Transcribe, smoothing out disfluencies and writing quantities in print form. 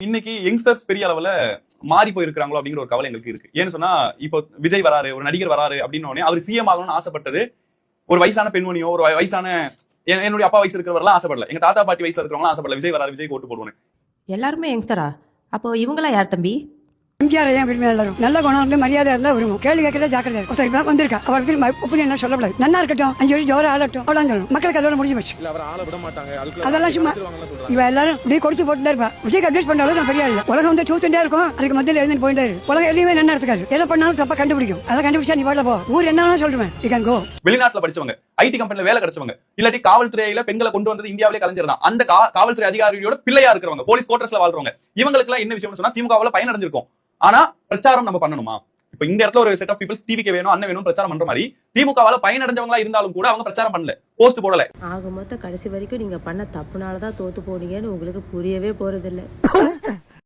இன்னைக்கு யங்ஸ்டர்ஸ் பெரிய அளவுல மாறி போயிருக்காங்களோ அப்படிங்கிற ஒரு கவலை எங்களுக்கு இருக்கு. ஏன்னு சொன்னா இப்போ விஜய் வராரு, ஒரு நடிகர் வராரு அப்படின்னு அவர் சிஎம் ஆகணும்னு ஆசைப்பட்டது ஒரு வயசான பெண்மணியோ ஒரு வயசான என்னுடைய அப்பா வயசு இருக்கிறவரெல்லாம் ஆசைப்படல. எங்க தாத்தா பாட்டி வயசுல இருக்கிறவங்க ஆசைப்படல விஜய் வராரு விஜய் ஓட்டு போடுவோன்னு. எல்லாருமே யங்ஸ்டரா? அப்போ இவங்களா யார் தம்பி? எம்ஜிஆர் ஏன் விரும்பி எல்லாரும் நல்ல குணம் வந்து மரியாதை இருந்தா விரும்பும். கேள்வி கேட்கல ஜாக்கிரதை. ஒருத்தர் இப்ப வந்திருக்கா அவருக்கு ஒப்பீனியன் என்ன சொல்லக்கூடாது. நல்லா இருக்கட்டும் 5 வருஷம் ஜோர ஆளட்டும் அவ்வளவு சொல்லணும். மக்களுக்கு அதோட முடிஞ்சு போச்சு. அதெல்லாம் சும்மா இவ எல்லாரும் இப்படி கொடுத்து போட்டுதான் இருப்பா. விஜய்க்கு அட்வைஸ் பண்ண அளவுக்கு நான் பெரிய இல்லை. உலகம் வந்து சூத்துட்டே இருக்கும். அதுக்கு மத்தியில் எழுந்து போயிட்டே இருக்கு. உலகம் எதுவுமே என்ன இருக்காது. எதை பண்ணாலும் தப்பா கண்டுபிடிக்கும். அதை கண்டுபிடிச்சா நீ வாழ போ. ஊர் என்ன சொல்லுவேன். You can go. வெளிநாட்டுல படிச்சவங்க, ஐடி கம்பெனில வேலை கிடைச்சவங்க, இல்லாட்டி காவல்துறையில பெண்களை கொண்டு வந்தது இந்தியாவிலே கலைஞர் தான். அந்த காவல்துறை அதிகாரியோட பிள்ளையா இருக்கிறவங்க, போலீஸ் குவார்டர்ஸ்ல வாழ்றவங்க, இவங்களுக்கு எல்லாம் என்ன விஷயம்னு சொன்னா திமுகவுல பயனடைஞ்சிருக்கும். ஆனா பிரச்சாரம் நம்ம பண்ணணுமா? இப்ப இந்த இடத்துல ஒரு செட் ஆஃப் பீப்பிள்ஸ் டிவிக்கு வேணும் அண்ணன் வேணும் பிரச்சாரம் பண்ற மாதிரி திமுகவால பயனடைஞ்சவங்களா இருந்தாலும் கூட அவங்க பிரச்சாரம் பண்ணல, போஸ்ட் போடல. ஆக மொத்தம் கடைசி வரைக்கும் நீங்க பண்ண தப்புனாலதான் தோத்து போனீங்கன்னு உங்களுக்கு புரியவே போறது இல்ல.